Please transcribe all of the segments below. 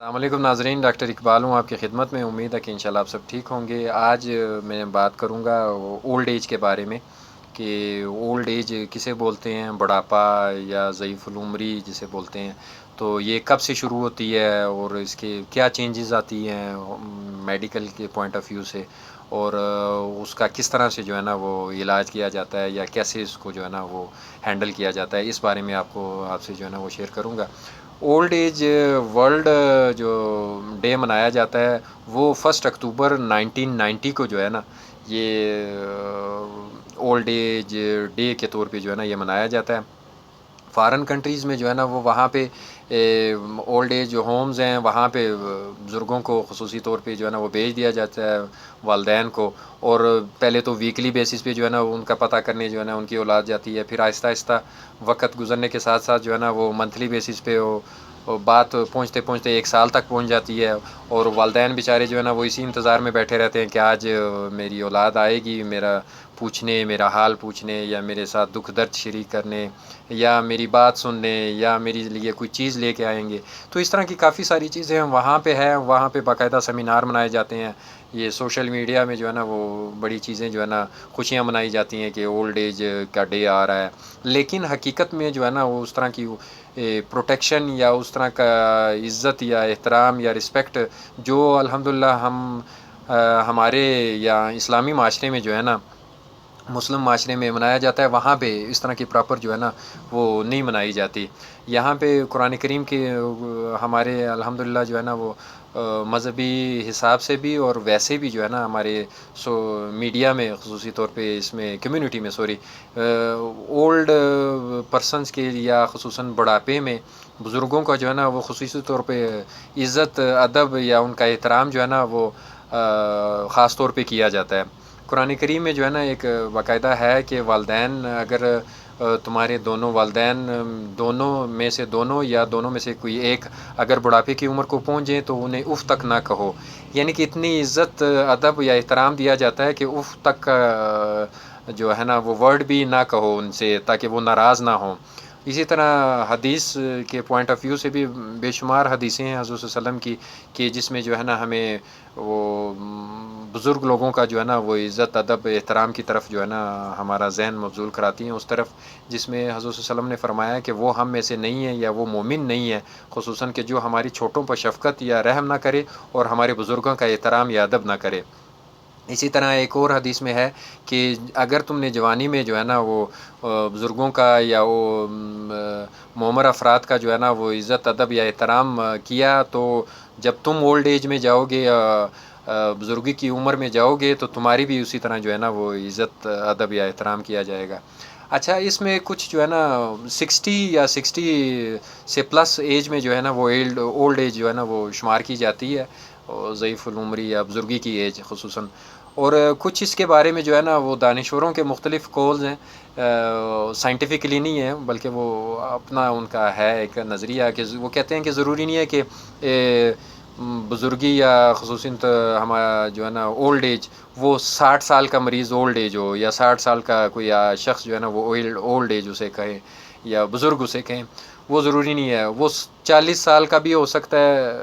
السلام علیکم ناظرین، ڈاکٹر اقبال ہوں آپ کی خدمت میں۔ امید ہے کہ انشاءاللہ آپ سب ٹھیک ہوں گے۔ آج میں بات کروں گا اولڈ ایج کے بارے میں کہ اولڈ ایج کسے بولتے ہیں، بڑھاپا یا ضعیف العمری جسے بولتے ہیں، تو یہ کب سے شروع ہوتی ہے اور اس کے کیا چینجز آتی ہیں میڈیکل کے پوائنٹ آف ویو سے، اور اس کا کس طرح سے جو ہے نا وہ علاج کیا جاتا ہے یا کیسے اس کو جو ہے نا وہ ہینڈل کیا جاتا ہے، اس بارے میں آپ سے جو ہے نا وہ شیئر کروں گا۔ اولڈ ایج ورلڈ جو ڈے منایا جاتا ہے وہ 1 اکتوبر 1990 کو جو ہے نا یہ اولڈ ایج ڈے کے طور پہ جو ہے نا یہ منایا جاتا ہے۔ فارن کنٹریز میں جو ہے نا وہ وہاں پہ اولڈ ایج جو ہومز ہیں وہاں پہ بزرگوں کو خصوصی طور پہ جو ہے نا وہ بھیج دیا جاتا ہے والدین کو، اور پہلے تو ویکلی بیسس پہ جو ہے نا ان کا پتہ کرنے جو ہے نا ان کی اولاد جاتی ہے، پھر آہستہ آہستہ وقت گزرنے کے ساتھ ساتھ جو ہے نا وہ منتھلی بیسس پہ بات پہنچتے پہنچتے 1 سال تک پہنچ جاتی ہے، اور والدین بیچارے جو ہے نا وہ اسی انتظار میں بیٹھے رہتے ہیں کہ آج میری اولاد آئے گی میرا پوچھنے، میرا حال پوچھنے، یا میرے ساتھ دکھ درد شریک کرنے، یا میری بات سننے، یا میری لیے کوئی چیز لے کے آئیں گے۔ تو اس طرح کی کافی ساری چیزیں وہاں پہ ہیں، وہاں پہ باقاعدہ سیمینار منائے جاتے ہیں۔ یہ سوشل میڈیا میں جو ہے نا وہ بڑی چیزیں جو ہے نا خوشیاں منائی جاتی ہیں کہ اولڈ ایج کا ڈے آ رہا ہے، لیکن حقیقت میں جو ہے نا وہ اس طرح کی پروٹیکشن یا اس طرح کا عزت یا احترام یا رسپیکٹ جو الحمدللہ ہمارے یا اسلامی معاشرے میں جو ہے نا مسلم معاشرے میں منایا جاتا ہے، وہاں پہ اس طرح کی پراپر جو ہے نا وہ نہیں منائی جاتی۔ یہاں پہ قرآن کریم کے ہمارے الحمدللہ جو ہے نا وہ مذہبی حساب سے بھی اور ویسے بھی جو ہے نا ہمارے میڈیا میں خصوصی طور پہ اس میں کمیونٹی میں اولڈ پرسنس کے یا خصوصاً بڑھاپے میں بزرگوں کا جو ہے نا وہ خصوصی طور پہ عزت ادب یا ان کا احترام جو ہے نا وہ خاص طور پہ کیا جاتا ہے۔ قرآن کریم میں جو ہے نا ایک باقاعدہ ہے کہ والدین اگر تمہارے دونوں والدین دونوں میں سے دونوں یا دونوں میں سے کوئی ایک اگر بڑھاپے کی عمر کو پہنچ جائیں تو انہیں اف تک نہ کہو، یعنی کہ اتنی عزت ادب یا احترام دیا جاتا ہے کہ اف تک جو ہے نا وہ ورڈ بھی نہ کہو ان سے تاکہ وہ ناراض نہ ہوں۔ اسی طرح حدیث کے پوائنٹ آف ویو سے بھی بے شمار حدیثیں ہیں حضور صلی اللہ علیہ وسلم کی کہ جس میں جو ہے نا ہمیں وہ بزرگ لوگوں کا جو ہے نا وہ عزت ادب احترام کی طرف جو ہے نا ہمارا ذہن مبذول کراتی ہیں، اس طرف جس میں حضور صلی اللہ علیہ وسلم نے فرمایا کہ وہ ہم میں سے نہیں ہے یا وہ مومن نہیں ہے، خصوصاً کہ جو ہماری چھوٹوں پر شفقت یا رحم نہ کرے اور ہمارے بزرگوں کا احترام یا ادب نہ کرے۔ اسی طرح ایک اور حدیث میں ہے کہ اگر تم نے جوانی میں جو ہے نا وہ بزرگوں کا یا وہ معمر افراد کا جو ہے نا وہ عزت ادب یا احترام کیا تو جب تم اولڈ ایج میں جاؤ گے یا بزرگی کی عمر میں جاؤ گے تو تمہاری بھی اسی طرح جو ہے نا وہ عزت ادب یا احترام کیا جائے گا۔ اچھا، اس میں کچھ جو ہے نا 60 سے پلس ایج میں جو ہے نا وہ اولڈ ایج جو ہے نا وہ شمار کی جاتی ہے، ضعیف العمری یا بزرگی کی ایج خصوصاً، اور کچھ اس کے بارے میں جو ہے نا وہ دانشوروں کے مختلف کولز ہیں، سائنٹیفکلی نہیں ہے بلکہ وہ اپنا ان کا ہے ایک نظریہ کہ وہ کہتے ہیں کہ ضروری نہیں ہے کہ بزرگی یا خصوصاً ہمارا جو ہے نا اولڈ ایج وہ 60 سال کا مریض اولڈ ایج ہو یا 60 سال کا کوئی شخص جو ہے نا وہ اولڈ ایج اسے کہیں یا بزرگ اسے کہیں، وہ ضروری نہیں ہے۔ وہ 40 سال کا بھی ہو سکتا ہے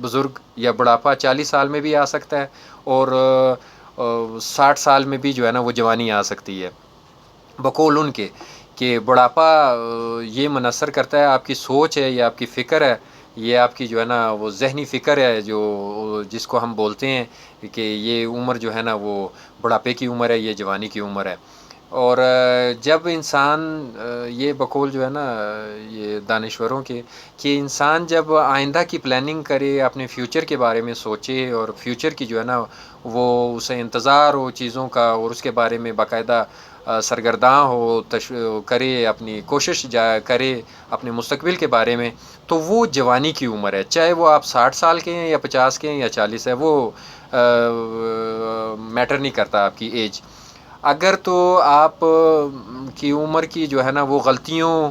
بزرگ، یا بڑھاپا 40 سال میں بھی آ سکتا ہے، اور 60 سال میں بھی جو ہے نا وہ جوانی آ سکتی ہے، بقول ان کے کہ بڑھاپا یہ منحصر کرتا ہے آپ کی سوچ ہے یا آپ کی فکر ہے، یہ آپ کی جو ہے نا وہ ذہنی فکر ہے جو جس کو ہم بولتے ہیں کہ یہ عمر جو ہے نا وہ بڑھاپے کی عمر ہے، یہ جوانی کی عمر ہے۔ اور جب انسان یہ بقول جو ہے نا یہ دانشوروں کے کہ انسان جب آئندہ کی پلاننگ کرے، اپنے فیوچر کے بارے میں سوچے اور فیوچر کی جو ہے نا وہ اسے انتظار ہو چیزوں کا اور اس کے بارے میں باقاعدہ سرگرداں ہو، کرے، اپنی کوشش کرے اپنے مستقبل کے بارے میں، تو وہ جوانی کی عمر ہے، چاہے وہ آپ 60 سال کے ہیں یا 50 کے ہیں یا 40 ہے، وہ میٹر نہیں کرتا آپ کی ایج۔ اگر تو آپ کی عمر کی جو ہے نا وہ غلطیوں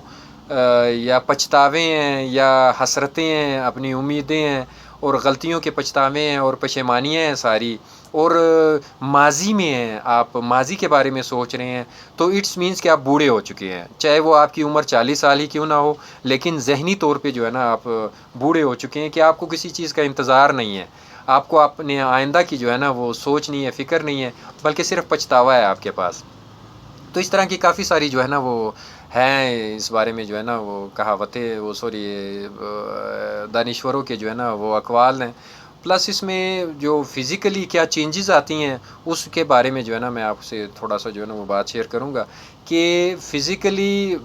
یا پچھتاوے ہیں یا حسرتیں ہیں، اپنی امیدیں ہیں، اور غلطیوں کے پچھتاوے ہیں اور پشیمانیاں ہیں ساری، اور ماضی میں ہیں، آپ ماضی کے بارے میں سوچ رہے ہیں، تو اٹس مینس کہ آپ بوڑھے ہو چکے ہیں، چاہے وہ آپ کی عمر 40 سال ہی کیوں نہ ہو، لیکن ذہنی طور پہ جو ہے نا آپ بوڑھے ہو چکے ہیں کہ آپ کو کسی چیز کا انتظار نہیں ہے، آپ کو اپنے آئندہ کی جو ہے نا وہ سوچ نہیں ہے، فکر نہیں ہے، بلکہ صرف پچھتاوا ہے آپ کے پاس۔ تو اس طرح کی کافی ساری جو ہے نا وہ ہیں، اس بارے میں جو ہے نا وہ کہاوتیں، وہ سوری دانشوروں کے جو ہے نا وہ اقوال ہیں، پلس اس میں جو فزیکلی کیا چینجز آتی ہیں اس کے بارے میں جو ہے نا میں آپ سے تھوڑا سا جو ہے نا وہ بات شیئر کروں گا کہ فزیکلی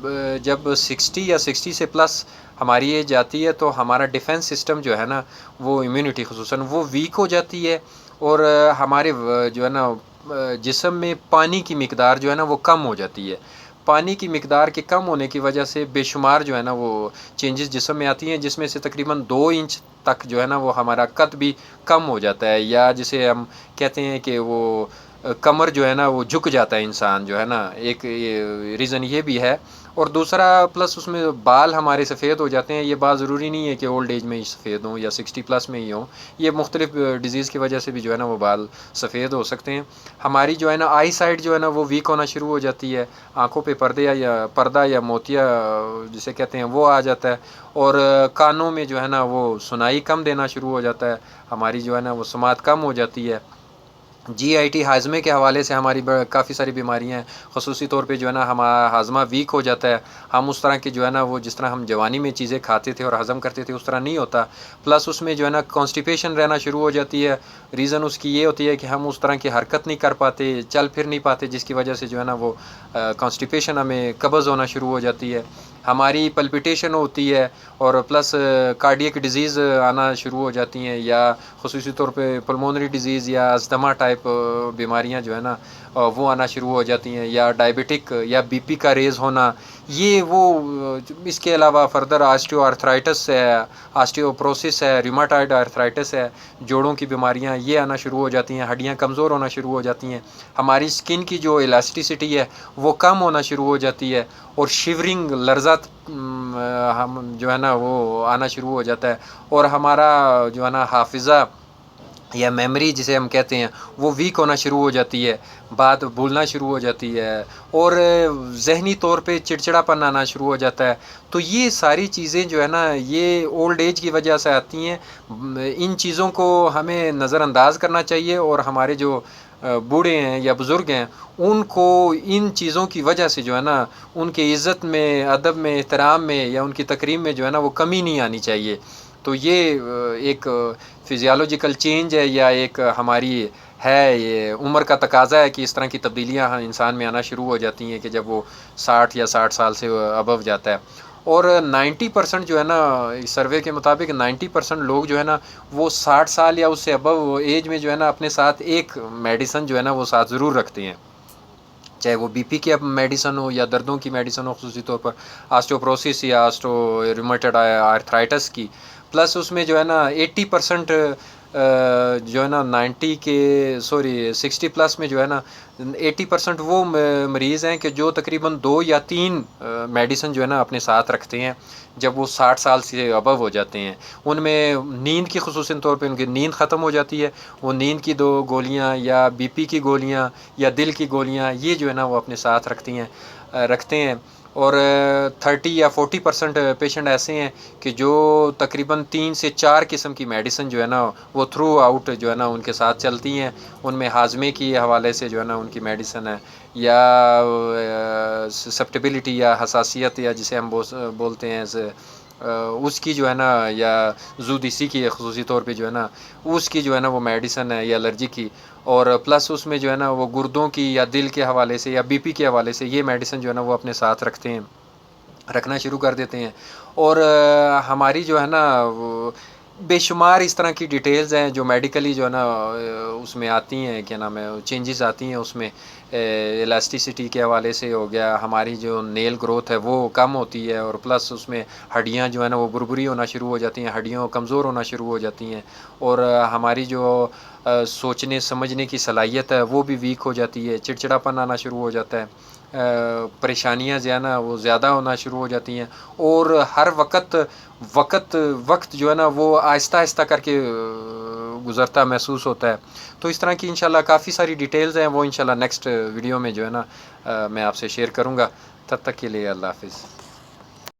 جب 60 یا 60 سے پلس ہماری ایج آتی ہے تو ہمارا ڈیفنس سسٹم جو ہے نا وہ امیونٹی خصوصاً وہ ویک ہو جاتی ہے، اور ہمارے جو ہے نا جسم میں پانی کی مقدار جو ہے نا وہ کم ہو جاتی ہے، پانی کی مقدار کے کم ہونے کی وجہ سے بے شمار جو ہے نا وہ چینجز جسم میں آتی ہیں، جس میں سے تقریباً 2 انچ تک جو ہے نا وہ ہمارا قد بھی کم ہو جاتا ہے، یا جسے ہم کہتے ہیں کہ وہ کمر جو ہے نا وہ جھک جاتا ہے انسان جو ہے نا، ایک ریزن یہ بھی ہے، اور دوسرا پلس اس میں بال ہمارے سفید ہو جاتے ہیں۔ یہ بات ضروری نہیں ہے کہ اولڈ ایج میں ہی سفید ہوں یا 60 پلس میں ہی ہوں، یہ مختلف ڈیزیز کی وجہ سے بھی جو ہے نا وہ بال سفید ہو سکتے ہیں۔ ہماری جو ہے نا آئی سائٹ جو ہے نا وہ ویک ہونا شروع ہو جاتی ہے، آنکھوں پہ پردہ یا موتیا جسے کہتے ہیں وہ آ جاتا ہے، اور کانوں میں جو ہے نا وہ سنائی کم دینا شروع ہو جاتا ہے، ہماری جو ہے نا وہ سماعت کم ہو جاتی ہے۔ جی آئی ٹی ہاضمے کے حوالے سے ہماری کافی ساری بیماریاں ہیں، خصوصی طور پہ جو ہے نا ہمارا ہاضمہ ویک ہو جاتا ہے، ہم اس طرح کی جو ہے نا وہ جس طرح ہم جوانی میں چیزیں کھاتے تھے اور ہضم کرتے تھے اس طرح نہیں ہوتا، پلس اس میں جو ہے نا کانسٹیپیشن رہنا شروع ہو جاتی ہے۔ ریزن اس کی یہ ہوتی ہے کہ ہم اس طرح کی حرکت نہیں کر پاتے، چل پھر نہیں پاتے، جس کی وجہ سے جو ہے نا وہ کانسٹیپیشن ہمیں قبض ہونا شروع ہو جاتی ہے، ہماری پلپیٹیشن ہوتی ہے، اور پلس کارڈیک ڈیزیز آنا شروع ہو جاتی ہیں، یا خصوصی طور پہ پلمونری ڈیزیز یا استھما ٹائپ بیماریاں جو ہے نا وہ آنا شروع ہو جاتی ہیں، یا ڈائبٹک یا بی پی کا ریز ہونا، یہ وہ اس کے علاوہ فردر آسٹیو آرتھرائٹس ہے، آسٹیوپروسس ہے، ریماٹائڈ آرتھرائٹس ہے، جوڑوں کی بیماریاں یہ آنا شروع ہو جاتی ہیں، ہڈیاں کمزور ہونا شروع ہو جاتی ہیں، ہماری سکن کی جو الاسٹیسٹی ہے وہ کم ہونا شروع ہو جاتی ہے، اور شیورنگ لرزات ہم جو ہے نا وہ آنا شروع ہو جاتا ہے، اور ہمارا جو ہے نا حافظہ یا میموری جسے ہم کہتے ہیں وہ ویک ہونا شروع ہو جاتی ہے، بات بھولنا شروع ہو جاتی ہے، اور ذہنی طور پہ چڑچڑا پن آنا شروع ہو جاتا ہے۔ تو یہ ساری چیزیں جو ہے نا یہ اولڈ ایج کی وجہ سے آتی ہیں، ان چیزوں کو ہمیں نظر انداز کرنا چاہیے، اور ہمارے جو بوڑھے ہیں یا بزرگ ہیں ان کو ان چیزوں کی وجہ سے جو ہے نا ان کے عزت میں، ادب میں، احترام میں یا ان کی تکریم میں جو ہے نا وہ کمی نہیں آنی چاہیے۔ تو یہ ایک فزیالوجیکل چینج ہے، یا ایک ہماری ہے، یہ عمر کا تقاضا ہے کہ اس طرح کی تبدیلیاں انسان میں آنا شروع ہو جاتی ہیں کہ جب وہ 60 یا 60 سال سے ابو جاتا ہے، اور 90% جو ہے نا سروے کے مطابق 90% لوگ جو ہے نا وہ 60 سال یا اس سے ابو ایج میں جو ہے نا اپنے ساتھ ایک میڈیسن جو ہے نا وہ ساتھ ضرور رکھتے ہیں، چاہے وہ بی پی کی میڈیسن ہو یا دردوں کی میڈیسن ہو، خصوصی طور پر آسٹوپروسس یا ریمیٹڈ آرتھرائٹس کی، پلس اس میں جو ہے نا 80% جو ہے نا 60 پلس میں جو ہے نا 80% وہ مریض ہیں کہ جو تقریباً 2 یا 3 میڈیسن جو ہے نا اپنے ساتھ رکھتے ہیں جب وہ 60 سال سے ابو ہو جاتے ہیں۔ ان میں نیند کی خصوصاً طور پہ ان کی نیند ختم ہو جاتی ہے، وہ نیند کی 2 گولیاں یا بی پی کی گولیاں یا دل کی گولیاں یہ جو ہے نا وہ اپنے ساتھ رکھتے ہیں، اور 30 یا 40% پیشنٹ ایسے ہیں کہ جو تقریباً 3 سے 4 قسم کی میڈیسن جو ہے نا وہ تھرو آؤٹ جو ہے نا ان کے ساتھ چلتی ہیں، ان میں ہاضمے کی حوالے سے جو ہے نا ان کی میڈیسن ہے، یا سسپٹیبلٹی یا حساسیت یا جسے ہم بولتے ہیں اس کی جو ہے نا، یا زودیسی کی خصوصی طور پہ جو ہے نا اس کی جو ہے نا وہ میڈیسن ہے، یا الرجی کی، اور پلس اس میں جو ہے نا وہ گردوں کی یا دل کے حوالے سے یا بی پی کے حوالے سے یہ میڈیسن جو ہے نا وہ اپنے ساتھ رکھنا شروع کر دیتے ہیں، اور ہماری جو ہے نا وہ بے شمار اس طرح کی ڈیٹیلز ہیں جو میڈیکلی جو ہے نا اس میں آتی ہیں، کیا نام ہے، چینجز آتی ہیں اس میں، الاسٹیسٹی کے حوالے سے ہو گیا، ہماری جو نیل گروتھ ہے وہ کم ہوتی ہے، اور پلس اس میں ہڈیاں جو ہے نا وہ بربری ہونا شروع ہو جاتی ہیں، ہڈیاں کمزور ہونا شروع ہو جاتی ہیں، اور ہماری جو سوچنے سمجھنے کی صلاحیت ہے وہ بھی ویک ہو جاتی ہے، چڑچڑا پن آنا شروع ہو جاتا ہے۔ پریشانیاں جو ہے نا وہ زیادہ ہونا شروع ہو جاتی ہیں، اور ہر وقت جو ہے نا وہ آہستہ آہستہ کر کے گزرتا محسوس ہوتا ہے. تو اس طرح کی انشاءاللہ کافی ساری ڈیٹیلز ہیں، وہ انشاءاللہ نیکسٹ ویڈیو میں جو ہے نا میں آپ سے شیئر کروں گا. تب تک کے لیے اللہ حافظ.